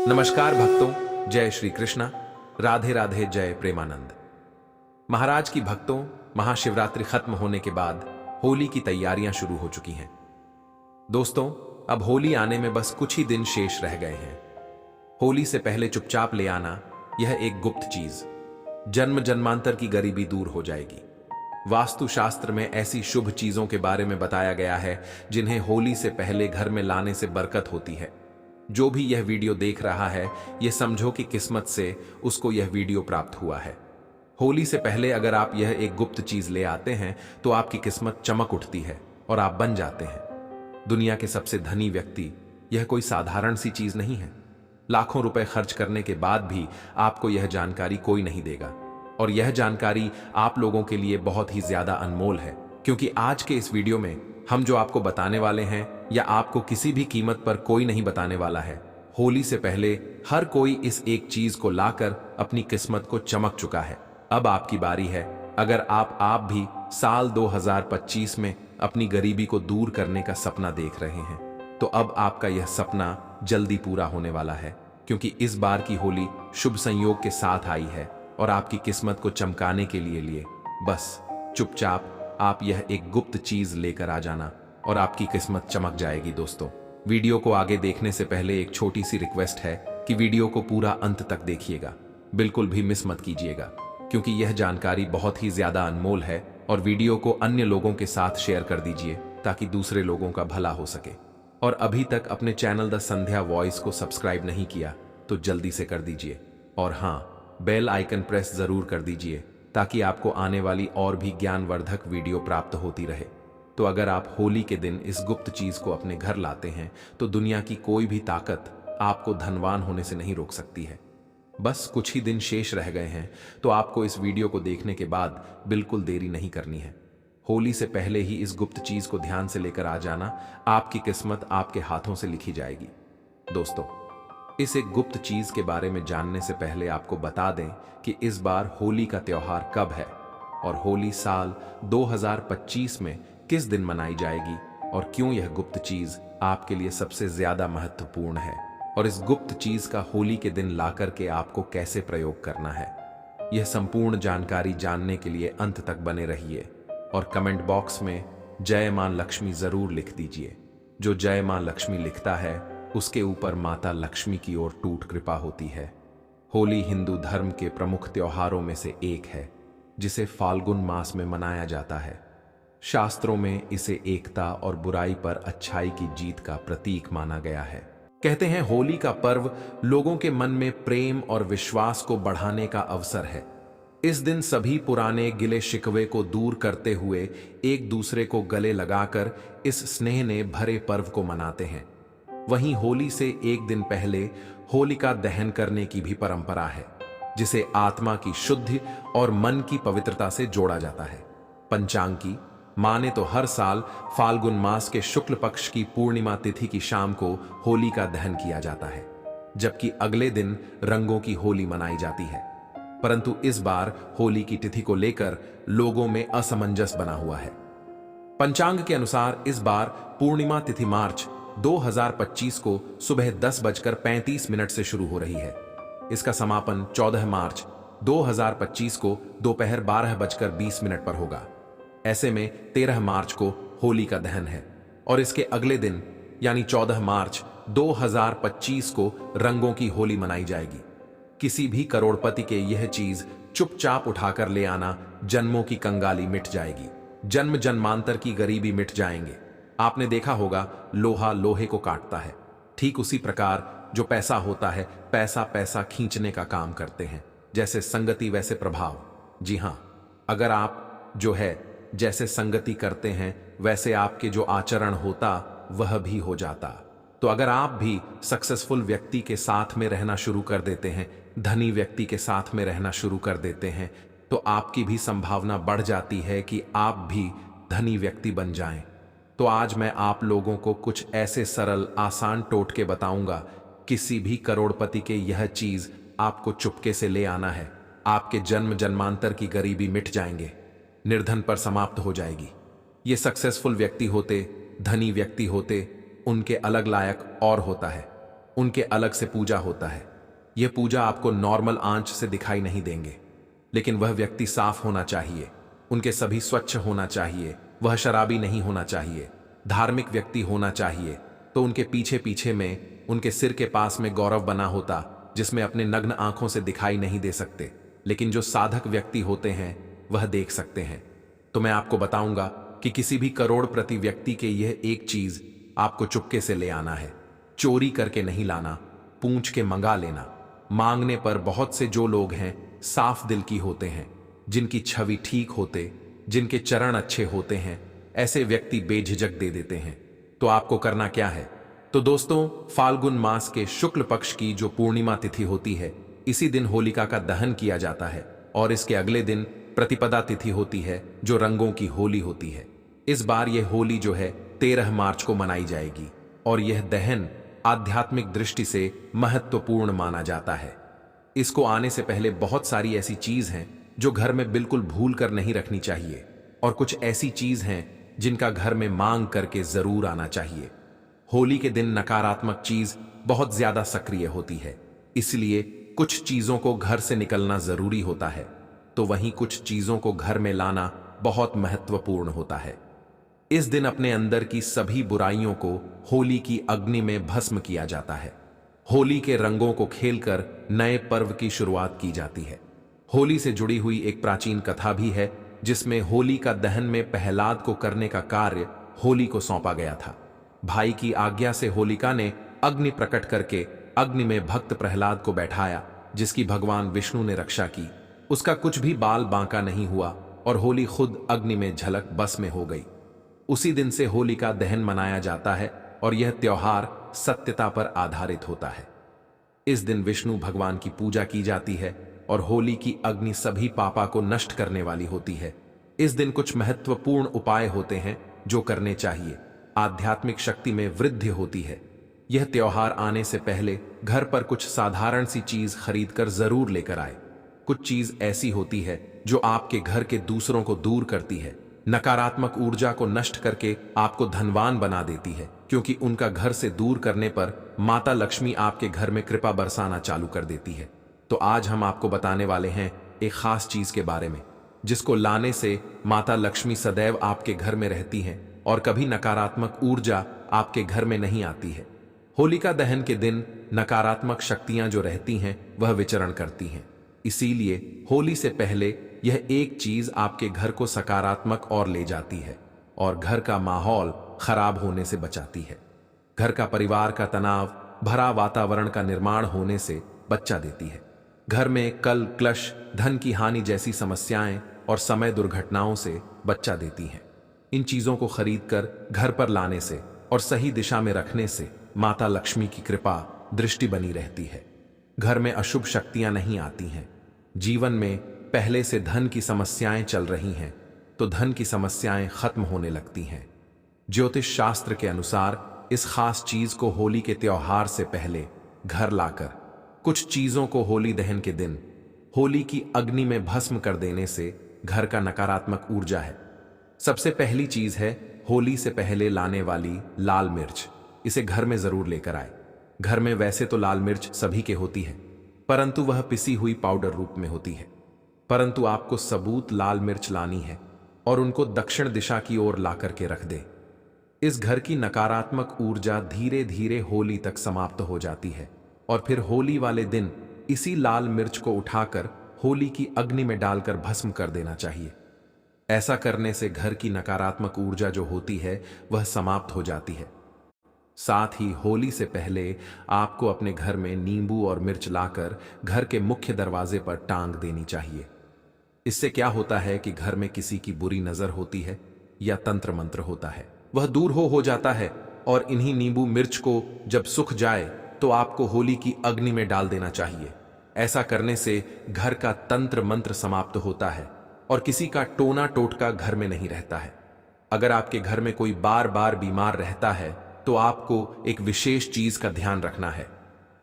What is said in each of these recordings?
नमस्कार भक्तों, जय श्री कृष्णा। राधे राधे, जय प्रेमानंद। महाराज की भक्तों, महाशिवरात्रि खत्म होने के बाद होली की तैयारियां शुरू हो चुकी हैं। दोस्तों, अब होली आने में बस कुछ ही दिन शेष रह गए हैं। होली से पहले चुपचाप ले आना यह एक गुप्त चीज जन्म जन्मांतर की गरीबी दूर हो जाएगी। वास्तु शास्त्र में ऐसी शुभ चीजों के बारे में बताया गया है जिन्हें होली से पहले घर में लाने से बरकत होती है। जो भी यह वीडियो देख रहा है, यह समझो कि किस्मत से उसको यह वीडियो प्राप्त हुआ है। होली से पहले अगर आप यह एक गुप्त चीज ले आते हैं तो आपकी किस्मत चमक उठती है और आप बन जाते हैं दुनिया के सबसे धनी व्यक्ति। यह कोई साधारण सी चीज नहीं है। लाखों रुपए खर्च करने के बाद भी आपको यह जानकारी कोई नहीं देगा, और यह जानकारी आप लोगों के लिए बहुत ही ज्यादा अनमोल है, क्योंकि आज के इस वीडियो में हम जो आपको बताने वाले हैं या आपको किसी भी कीमत पर कोई नहीं बताने वाला है। होली से पहले हर कोई इस एक चीज को लाकर अपनी किस्मत को चमक चुका है। अब आपकी बारी है। अगर आप भी साल 2025 में अपनी गरीबी को दूर करने का सपना देख रहे हैं, तो अब आपका यह सपना जल्दी पूरा होने वाला है, क्योंकि इस बार की होली शुभ संयोग के साथ आई है और आपकी किस्मत को चमकाने के लिए बस चुपचाप आप यह एक गुप्त चीज लेकर आ जाना और आपकी किस्मत चमक जाएगी। दोस्तों, वीडियो को आगे देखने से पहले एक छोटी सी रिक्वेस्ट है कि वीडियो को पूरा अंत तक देखिएगा, बिल्कुल भी मिस मत कीजिएगा, क्योंकि यह जानकारी बहुत ही ज्यादा अनमोल है। और वीडियो को अन्य लोगों के साथ शेयर कर दीजिए ताकि दूसरे लोगों का भला हो सके। और अभी तक अपने चैनल द संध्या वॉइस को सब्सक्राइब नहीं किया तो जल्दी से कर दीजिए, और हाँ, बेल आइकन प्रेस जरूर कर दीजिए ताकि आपको आने वाली और भी ज्ञानवर्धक वीडियो प्राप्त होती रहे। तो अगर आप होली के दिन इस गुप्त चीज को अपने घर लाते हैं तो दुनिया की कोई भी ताकत आपको धनवान होने से नहीं रोक सकती है। बस कुछ ही दिन शेष रह गए हैं, तो आपको इस वीडियो को देखने के बाद बिल्कुल देरी नहीं करनी है। होली से पहले ही इस गुप्त चीज को ध्यान से लेकर आ जाना, आपकी किस्मत आपके हाथों से लिखी जाएगी। दोस्तों, इस एक गुप्त चीज के बारे में जानने से पहले आपको बता दें कि इस बार होली का त्योहार कब है और होली साल 2025 में किस दिन मनाई जाएगी, और क्यों यह गुप्त चीज आपके लिए सबसे ज्यादा महत्वपूर्ण है, और इस गुप्त चीज का होली के दिन लाकर के आपको कैसे प्रयोग करना है। यह संपूर्ण जानकारी जानने के लिए अंत तक बने रहिए और कमेंट बॉक्स में जय मां लक्ष्मी जरूर लिख दीजिए। जो जय मां लक्ष्मी लिखता है उसके ऊपर माता लक्ष्मी की ओर टूट कृपा होती है। होली हिंदू धर्म के प्रमुख त्योहारों में से एक है, जिसे फाल्गुन मास में मनाया जाता है। शास्त्रों में इसे एकता और बुराई पर अच्छाई की जीत का प्रतीक माना गया है। कहते हैं होली का पर्व लोगों के मन में प्रेम और विश्वास को बढ़ाने का अवसर है। इस दिन सभी पुराने गिले शिकवे को दूर करते हुए एक दूसरे को गले लगाकर इस स्नेह ने भरे पर्व को मनाते हैं। वहीं होली से एक दिन पहले होलिका दहन करने की भी परंपरा है, जिसे आत्मा की शुद्धि और मन की पवित्रता से जोड़ा जाता है। पंचांग की माने तो हर साल फाल्गुन मास के शुक्ल पक्ष की पूर्णिमा तिथि की शाम को होलिका दहन किया जाता है, जबकि अगले दिन रंगों की होली मनाई जाती है। परंतु इस बार होली की तिथि को लेकर लोगों में असमंजस बना हुआ है। पंचांग के अनुसार इस बार पूर्णिमा तिथि मार्च 2025 को सुबह 10:35 से शुरू हो रही है। इसका समापन 14 मार्च 2025 को दोपहर 12:20 पर होगा। ऐसे में 13 मार्च को होली का दहन है और इसके अगले दिन यानी 14 मार्च 2025 को रंगों की होली मनाई जाएगी। किसी भी करोड़पति के यह चीज चुपचाप उठाकर ले आना, जन्मों की कंगाली मिट जाएगी, जन्म जन्मांतर की गरीबी मिट जाएंगे। आपने देखा होगा, लोहा लोहे को काटता है। ठीक उसी प्रकार जो पैसा होता है, पैसा पैसा खींचने का काम करते हैं। जैसे संगति वैसे प्रभाव। जी हां, अगर आप जो है जैसे संगति करते हैं, वैसे आपके जो आचरण होता वह भी हो जाता। तो अगर आप भी सक्सेसफुल व्यक्ति के साथ में रहना शुरू कर देते हैं, धनी व्यक्ति के साथ में रहना शुरू कर देते हैं, तो आपकी भी संभावना बढ़ जाती है कि आप भी धनी व्यक्ति बन जाएं। तो आज मैं आप लोगों को कुछ ऐसे सरल आसान टोटके बताऊंगा। किसी भी करोड़पति के यह चीज आपको चुपके से ले आना है। आपके जन्म जन्मांतर की गरीबी मिट जाएंगे, निर्धन पर समाप्त हो जाएगी। ये सक्सेसफुल व्यक्ति होते, धनी व्यक्ति होते, उनके अलग लायक और होता है। उनके अलग से पूजा होता है। यह पूजा आपको नॉर्मल आंच से दिखाई नहीं देंगे, लेकिन वह व्यक्ति साफ होना चाहिए, उनके सभी स्वच्छ होना चाहिए, वह शराबी नहीं होना चाहिए, धार्मिक व्यक्ति होना चाहिए। तो उनके पीछे पीछे में उनके सिर के पास में गौरव बना होता, जिसमें अपने नग्न आंखों से दिखाई नहीं दे सकते, लेकिन जो साधक व्यक्ति होते हैं वह देख सकते हैं। तो मैं आपको बताऊंगा कि किसी भी करोड़पति व्यक्ति के यह एक चीज आपको चुपके से ले आना है, चोरी करके नहीं लाना, पूंछ के मंगा लेना। मांगने पर बहुत से जो लोग हैं साफ दिल की होते हैं, जिनकी छवि ठीक होते, जिनके चरण अच्छे होते हैं, ऐसे व्यक्ति बेझिझक दे देते हैं। तो आपको करना क्या है? तो दोस्तों, फाल्गुन मास के शुक्ल पक्ष की जो पूर्णिमा तिथि होती है, इसी दिन होलिका का दहन किया जाता है और इसके अगले दिन प्रतिपदा तिथि होती है, जो रंगों की होली होती है। इस बार यह होली जो है 13 मार्च को मनाई जाएगी और यह दहन आध्यात्मिक दृष्टि से महत्वपूर्ण माना जाता है। इसको आने से पहले बहुत सारी ऐसी चीज हैं जो घर में बिल्कुल भूल कर नहीं रखनी चाहिए, और कुछ ऐसी चीज हैं जिनका घर में मांग करके जरूर आना चाहिए। होली के दिन नकारात्मक चीज बहुत ज्यादा सक्रिय होती है, इसलिए कुछ चीजों को घर से निकलना जरूरी होता है, तो वहीं कुछ चीजों को घर में लाना बहुत महत्वपूर्ण होता है। इस दिन अपने अंदर की सभी बुराइयों को होली की अग्नि में भस्म किया जाता है। होली के रंगों को खेलकर नए पर्व की शुरुआत की जाती है। होली से जुड़ी हुई एक प्राचीन कथा भी है, जिसमें होली का दहन में प्रहलाद को करने का कार्य होली को सौंपा गया था। भाई की आज्ञा से होलिका ने अग्नि प्रकट करके अग्नि में भक्त प्रहलाद को बैठाया, जिसकी भगवान विष्णु ने रक्षा की। उसका कुछ भी बाल बांका नहीं हुआ और होली खुद अग्नि में झलक बस में हो गई। उसी दिन से होली का दहन मनाया जाता है और यह त्योहार सत्यता पर आधारित होता है। इस दिन विष्णु भगवान की पूजा की जाती है और होली की अग्नि सभी पापा को नष्ट करने वाली होती है। इस दिन कुछ महत्वपूर्ण उपाय होते हैं जो करने चाहिए। आध्यात्मिक शक्ति में वृद्धि होती है। यह त्योहार आने से पहले घर पर कुछ साधारण सी चीज खरीद कर जरूर लेकर आए। कुछ चीज ऐसी होती है जो आपके घर के दूसरों को दूर करती है, नकारात्मक ऊर्जा को नष्ट करके आपको धनवान बना देती है, क्योंकि उनका घर से दूर करने पर माता लक्ष्मी आपके घर में कृपा बरसाना चालू कर देती है। तो आज हम आपको बताने वाले हैं एक खास चीज के बारे में, जिसको लाने से माता लक्ष्मी सदैव आपके घर में रहती हैं और कभी नकारात्मक ऊर्जा आपके घर में नहीं आती है। होलिका दहन के दिन नकारात्मक शक्तियां जो रहती हैं वह विचरण करती हैं, इसीलिए होली से पहले यह एक चीज आपके घर को सकारात्मक और ले जाती है और घर का माहौल खराब होने से बचाती है। घर का परिवार का तनाव भरा वातावरण का निर्माण होने से बचा देती है। घर में कल क्लश, धन की हानि जैसी समस्याएं और समय दुर्घटनाओं से बचा देती हैं। इन चीजों को खरीदकर घर पर लाने से और सही दिशा में रखने से माता लक्ष्मी की कृपा दृष्टि बनी रहती है। घर में अशुभ शक्तियां नहीं आती हैं। जीवन में पहले से धन की समस्याएं चल रही हैं तो धन की समस्याएं खत्म होने लगती हैं। ज्योतिष शास्त्र के अनुसार इस खास चीज को होली के त्योहार से पहले घर लाकर कुछ चीजों को होली दहन के दिन होली की अग्नि में भस्म कर देने से घर का नकारात्मक ऊर्जा है। सबसे पहली चीज है होली से पहले लाने वाली लाल मिर्च। इसे घर में जरूर लेकर आए। घर में वैसे तो लाल मिर्च सभी के होती है, परंतु वह पिसी हुई पाउडर रूप में होती है। परंतु आपको सबूत लाल मिर्च लानी है और उनको दक्षिण दिशा की ओर ला करके रख दे। इस घर की नकारात्मक ऊर्जा धीरे धीरे होली तक समाप्त हो जाती है और फिर होली वाले दिन इसी लाल मिर्च को उठाकर होली की अग्नि में डालकर भस्म कर देना चाहिए। ऐसा करने से घर की नकारात्मक ऊर्जा जो होती है वह समाप्त हो जाती है। साथ ही होली से पहले आपको अपने घर में नींबू और मिर्च लाकर घर के मुख्य दरवाजे पर टांग देनी चाहिए। इससे क्या होता है कि घर में किसी की बुरी नजर होती है या तंत्र मंत्र होता है, वह दूर हो जाता है। और इन्हीं नींबू मिर्च को जब सूख जाए तो आपको होली की अग्नि में डाल देना चाहिए। ऐसा करने से घर का तंत्र मंत्र समाप्त होता है और किसी का टोना टोटका घर में नहीं रहता है। अगर आपके घर में कोई बार बार बीमार रहता है तो आपको एक विशेष चीज का ध्यान रखना है।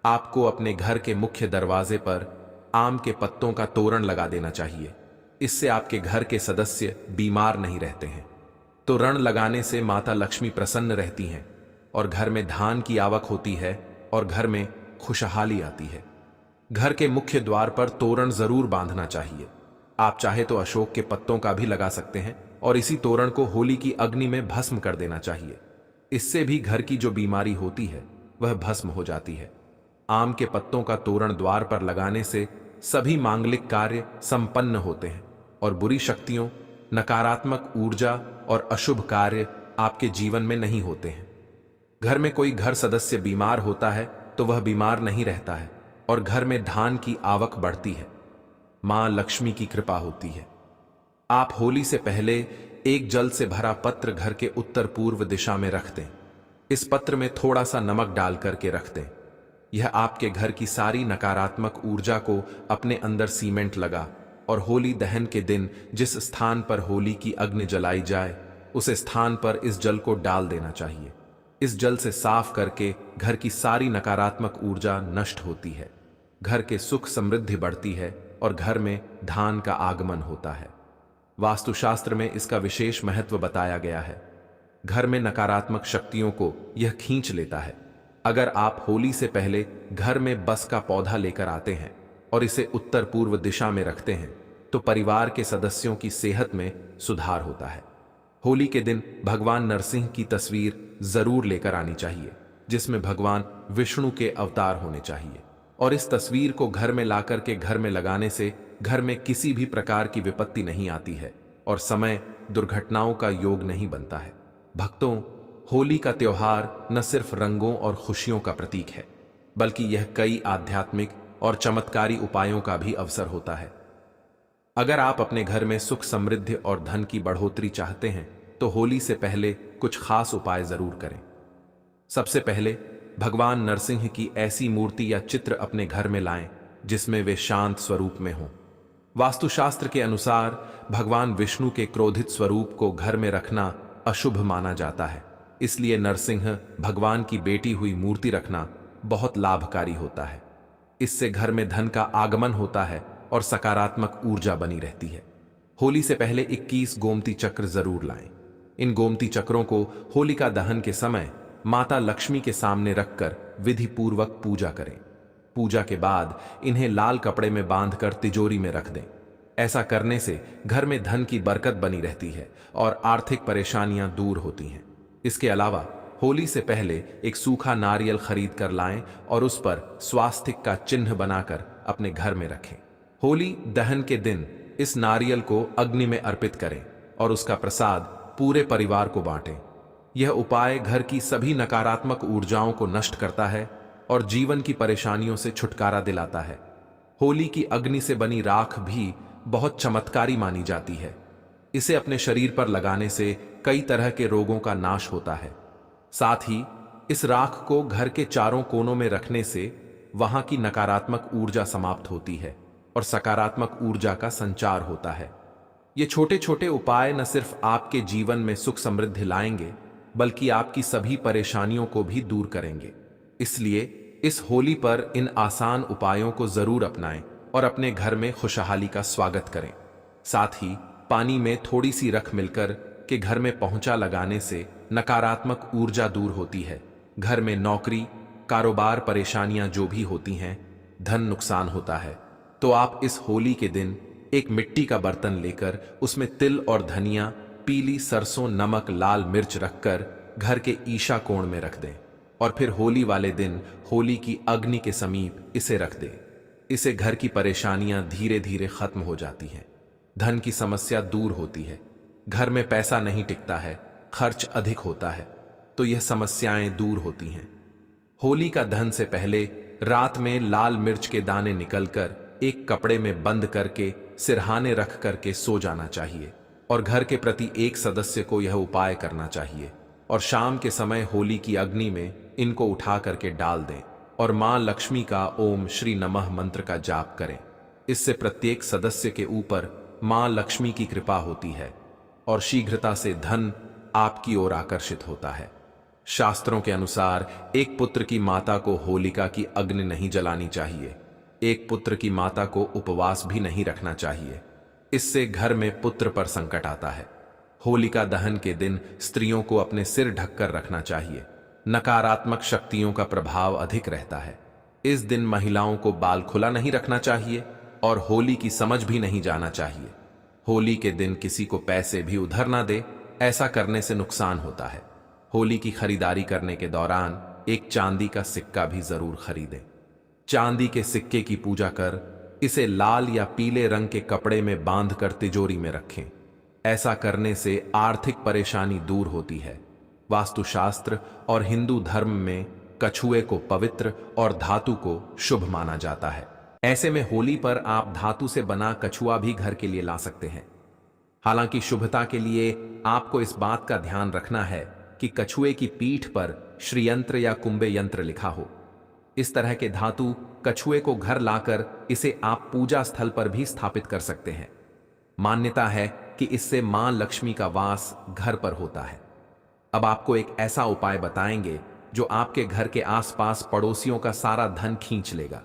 आपको अपने घर के मुख्य दरवाजे पर आम के पत्तों का तोरण लगा देना चाहिए। इससे आपके घर के सदस्य बीमार नहीं रहते हैं। तोरण लगाने से माता लक्ष्मी प्रसन्न रहती हैं और घर में धान की आवक होती है और घर में खुशहाली आती है। घर के मुख्य द्वार पर तोरण जरूर बांधना चाहिए। आप चाहे तो अशोक के पत्तों का भी लगा सकते हैं और इसी तोरण को होली की अग्नि में भस्म कर देना चाहिए। इससे भी घर की जो बीमारी होती है वह भस्म हो जाती है। आम के पत्तों का तोरण द्वार पर लगाने से सभी मांगलिक कार्य संपन्न होते हैं और बुरी शक्तियों, नकारात्मक ऊर्जा और अशुभ कार्य आपके जीवन में नहीं होते हैं। घर में कोई घर सदस्य बीमार होता है तो वह बीमार नहीं रहता है और घर में धान की आवक बढ़ती है। मां लक्ष्मी की कृपा होती है। आप होली से पहले एक जल से भरा पत्र घर के उत्तर पूर्व दिशा में रख दें। इस पत्र में थोड़ा सा नमक डाल करके रख दें। यह आपके घर की सारी नकारात्मक ऊर्जा को अपने अंदर सीमेंट लगा और होली दहन के दिन जिस स्थान पर होली की अग्नि जलाई जाए उस स्थान पर इस जल को डाल देना चाहिए। इस जल से साफ करके घर की सारी नकारात्मक ऊर्जा नष्ट होती है, घर के सुख समृद्धि बढ़ती है और घर में धान का आगमन होता है। वास्तुशास्त्र में इसका विशेष महत्व बताया गया है। घर में नकारात्मक शक्तियों को यह खींच लेता है। अगर आप होली से पहले घर में बस का पौधा लेकर आते हैं और इसे उत्तर पूर्व दिशा में रखते हैं तो परिवार के सदस्यों की सेहत में सुधार होता है। होली के दिन भगवान नरसिंह की तस्वीर जरूर लेकर आनी चाहिए, जिसमें भगवान विष्णु के अवतार होने चाहिए, और इस तस्वीर को घर में लाकर के घर में लगाने से घर में किसी भी प्रकार की विपत्ति नहीं आती है और समय दुर्घटनाओं का योग नहीं बनता है। भक्तों, होली का त्योहार न सिर्फ रंगों और खुशियों का प्रतीक है, बल्कि यह कई आध्यात्मिक और चमत्कारी उपायों का भी अवसर होता है। अगर आप अपने घर में सुख समृद्धि और धन की बढ़ोतरी चाहते हैं तो होली से पहले कुछ खास उपाय जरूर करें। सबसे पहले भगवान नरसिंह की ऐसी मूर्ति या चित्र अपने घर में लाएं जिसमें वे शांत स्वरूप में हों। वास्तुशास्त्र के अनुसार भगवान विष्णु के क्रोधित स्वरूप को घर में रखना अशुभ माना जाता है, इसलिए नरसिंह भगवान की बेटी हुई मूर्ति रखना बहुत लाभकारी होता है। इससे घर में धन का आगमन होता है और सकारात्मक ऊर्जा बनी रहती है। होली से पहले 21 गोमती चक्र जरूर लाएं। इन गोमती चक्रों को होलिका दहन के समय माता लक्ष्मी के सामने रखकर विधि पूर्वक पूजा करें। पूजा के बाद इन्हें लाल कपड़े में बांधकर तिजोरी में रख दें। ऐसा करने से घर में धन की बरकत बनी रहती है और आर्थिक परेशानियां दूर होती हैं। इसके अलावा होली से पहले एक सूखा नारियल खरीद कर लाएं और उस पर स्वास्तिक का चिन्ह बनाकर अपने घर में रखें। होली दहन के दिन इस नारियल को अग्नि में अर्पित करें और उसका प्रसाद पूरे परिवार को बांटें। यह उपाय घर की सभी नकारात्मक ऊर्जाओं को नष्ट करता है और जीवन की परेशानियों से छुटकारा दिलाता है। होली की अग्नि से बनी राख भी बहुत चमत्कारी मानी जाती है। इसे अपने शरीर पर लगाने से कई तरह के रोगों का नाश होता है। साथ ही इस राख को घर के चारों कोनों में रखने से वहां की नकारात्मक ऊर्जा समाप्त होती है और सकारात्मक ऊर्जा का संचार होता है। ये छोटे छोटे उपाय न सिर्फ आपके जीवन में सुख समृद्धि लाएंगे, बल्कि आपकी सभी परेशानियों को भी दूर करेंगे। इसलिए इस होली पर इन आसान उपायों को जरूर अपनाएं और अपने घर में खुशहाली का स्वागत करें। साथ ही पानी में थोड़ी सी रख मिलकर के घर में पोंछा लगाने से नकारात्मक ऊर्जा दूर होती है। घर में नौकरी, कारोबार परेशानियां जो भी होती हैं, धन नुकसान होता है, तो आप इस होली के दिन एक मिट्टी का बर्तन लेकर उसमें तिल और धनिया, पीली सरसों, नमक, लाल मिर्च रखकर घर के ईशा कोण में रख दें और फिर होली वाले दिन होली की अग्नि के समीप इसे रख दें। इसे घर की परेशानियां धीरे धीरे खत्म हो जाती हैं, धन की समस्या दूर होती है। घर में पैसा नहीं टिकता है, खर्च अधिक होता है, तो यह समस्याएं दूर होती हैं। होली का दहन से पहले रात में लाल मिर्च के दाने निकलकर एक कपड़े में बंद करके सिरहाने रख करके सो जाना चाहिए और घर के प्रति एक सदस्य को यह उपाय करना चाहिए और शाम के समय होली की अग्नि में इनको उठा करके डाल दें और मां लक्ष्मी का ओम श्री नमः मंत्र का जाप करें। इससे प्रत्येक सदस्य के ऊपर मां लक्ष्मी की कृपा होती है और शीघ्रता से धन आपकी ओर आकर्षित होता है। शास्त्रों के अनुसार एक पुत्र की माता को होलिका की अग्नि नहीं जलानी चाहिए। एक पुत्र की माता को उपवास भी नहीं रखना चाहिए। इससे घर में पुत्र पर संकट आता है। होलिका दहन के दिन स्त्रियों को अपने सिर ढककर रखना चाहिए। नकारात्मक शक्तियों का प्रभाव अधिक रहता है। इस दिन महिलाओं को बाल खुला नहीं रखना चाहिए और होली की समझ भी नहीं जाना चाहिए। होली के दिन किसी को पैसे भी उधार ना दे, ऐसा करने से नुकसान होता है। होली की खरीदारी करने के दौरान एक चांदी का सिक्का भी जरूर खरीदें। चांदी के सिक्के की पूजा कर इसे लाल या पीले रंग के कपड़े में बांधकर तिजोरी में रखें। ऐसा करने से आर्थिक परेशानी दूर होती है। वास्तुशास्त्र और हिंदू धर्म में कछुए को पवित्र और धातु को शुभ माना जाता है। ऐसे में होली पर आप धातु से बना कछुआ भी घर के लिए ला सकते हैं। हालांकि शुभता के लिए आपको इस बात का ध्यान रखना है कि कछुए की पीठ पर श्रीयंत्र या कुंभे यंत्र लिखा हो। इस तरह के धातु कछुए को घर लाकर इसे आप पूजा स्थल पर भी स्थापित कर सकते हैं। मान्यता है कि इससे मां लक्ष्मी का वास घर पर होता है। अब आपको एक ऐसा उपाय बताएंगे जो आपके घर के आसपास पड़ोसियों का सारा धन खींच लेगा।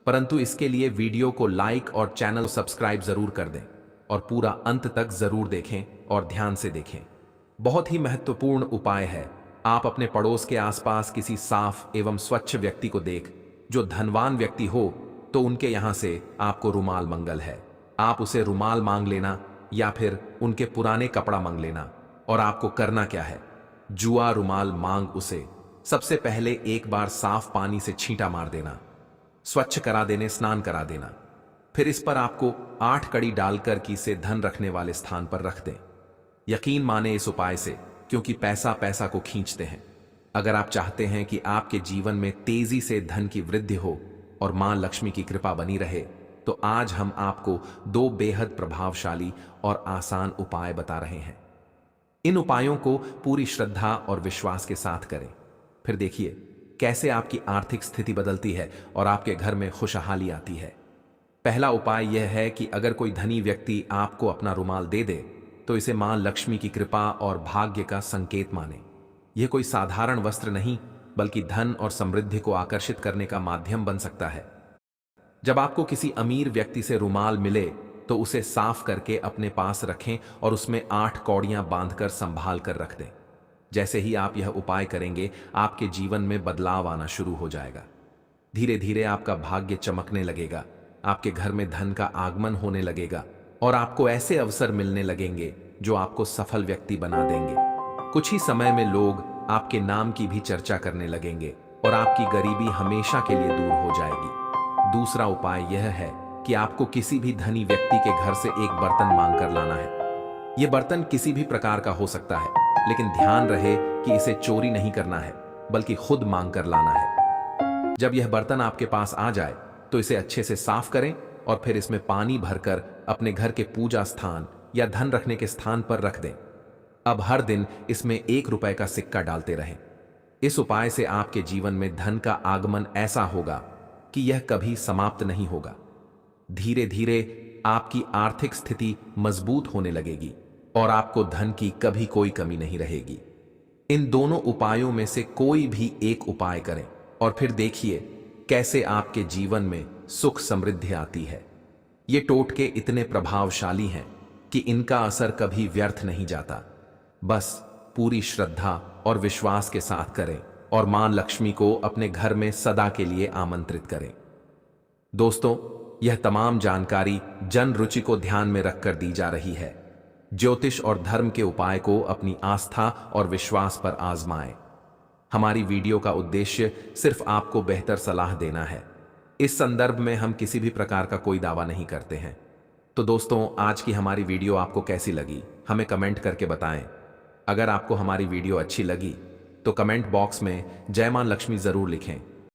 परंतु इसके लिए वीडियो को लाइक और चैनल सब्सक्राइब जरूर कर दें और पूरा अंत तक जरूर देखें और ध्यान से देखें। बहुत ही महत्वपूर्ण उपाय है। आप अपने पड़ोस के आसपास किसी साफ एवं स्वच्छ व्यक्ति को देख जो धनवान व्यक्ति हो तो उनके यहां से आपको रुमाल मंगल है। आप उसे रुमाल मांग लेना या फिर उनके पुराने कपड़ा मांग लेना। और आपको करना क्या है, जुआ रुमाल मांग उसे सबसे पहले एक बार साफ पानी से छींटा मार देना, स्वच्छ करा देने, स्नान करा देना। फिर इस पर आपको 8 कड़ी डालकर कि इसे धन रखने वाले स्थान पर रख दें। यकीन माने इस उपाय से, क्योंकि पैसा पैसा को खींचते हैं। अगर आप चाहते हैं कि आपके जीवन में तेजी से धन की वृद्धि हो और मां लक्ष्मी की कृपा बनी रहे, तो आज हम आपको 2 बेहद प्रभावशाली और आसान उपाय बता रहे हैं। इन उपायों को पूरी श्रद्धा और विश्वास के साथ करें। फिर देखिए कैसे आपकी आर्थिक स्थिति बदलती है और आपके घर में खुशहाली आती है। पहला उपाय यह है कि अगर कोई धनी व्यक्ति आपको अपना रुमाल दे दे तो इसे मां लक्ष्मी की कृपा और भाग्य का संकेत माने। यह कोई साधारण वस्त्र नहीं, बल्कि धन और समृद्धि को आकर्षित करने का माध्यम बन सकता है। जब आपको किसी अमीर व्यक्ति से रुमाल मिले तो उसे साफ करके अपने पास रखें और उसमें 8 कौड़ियां बांधकर संभाल कर रख दें। जैसे ही आप यह उपाय करेंगे, आपके जीवन में बदलाव आना शुरू हो जाएगा। धीरे धीरे आपका भाग्य चमकने लगेगा, आपके घर में धन का आगमन होने लगेगा और आपको ऐसे अवसर मिलने लगेंगे जो आपको सफल व्यक्ति बना देंगे। कुछ ही समय में लोग आपके नाम की भी चर्चा करने लगेंगे और आपकी गरीबी हमेशा के लिए दूर हो जाएगी। दूसरा उपाय यह है कि आपको किसी भी धनी व्यक्ति के घर से एक बर्तन मांग कर लाना है। यह बर्तन किसी भी प्रकार का हो सकता है, लेकिन ध्यान रहे कि इसे चोरी नहीं करना है, बल्कि खुद मांग कर लाना है। जब यह बर्तन आपके पास आ जाए तो इसे अच्छे से साफ करें और फिर इसमें पानी भरकर अपने घर के पूजा स्थान या धन रखने के स्थान पर रख दें। अब हर दिन इसमें 1 रुपए का सिक्का डालते रहें। इस उपाय से आपके जीवन में धन का आगमन ऐसा होगा कि यह कभी समाप्त नहीं होगा। धीरे धीरे आपकी आर्थिक स्थिति मजबूत होने लगेगी और आपको धन की कभी कोई कमी नहीं रहेगी। इन दोनों उपायों में से कोई भी एक उपाय करें और फिर देखिए कैसे आपके जीवन में सुख समृद्धि आती है। ये टोटके इतने प्रभावशाली हैं कि इनका असर कभी व्यर्थ नहीं जाता। बस पूरी श्रद्धा और विश्वास के साथ करें और मां लक्ष्मी को अपने घर में सदा के लिए आमंत्रित करें। दोस्तों, यह तमाम जानकारी जन रुचि को ध्यान में रखकर दी जा रही है। ज्योतिष और धर्म के उपाय को अपनी आस्था और विश्वास पर आजमाएं। हमारी वीडियो का उद्देश्य सिर्फ आपको बेहतर सलाह देना है। इस संदर्भ में हम किसी भी प्रकार का कोई दावा नहीं करते हैं। तो दोस्तों, आज की हमारी वीडियो आपको कैसी लगी, हमें कमेंट करके बताएं। अगर आपको हमारी वीडियो अच्छी लगी तो कमेंट बॉक्स में जय मां लक्ष्मी जरूर लिखें।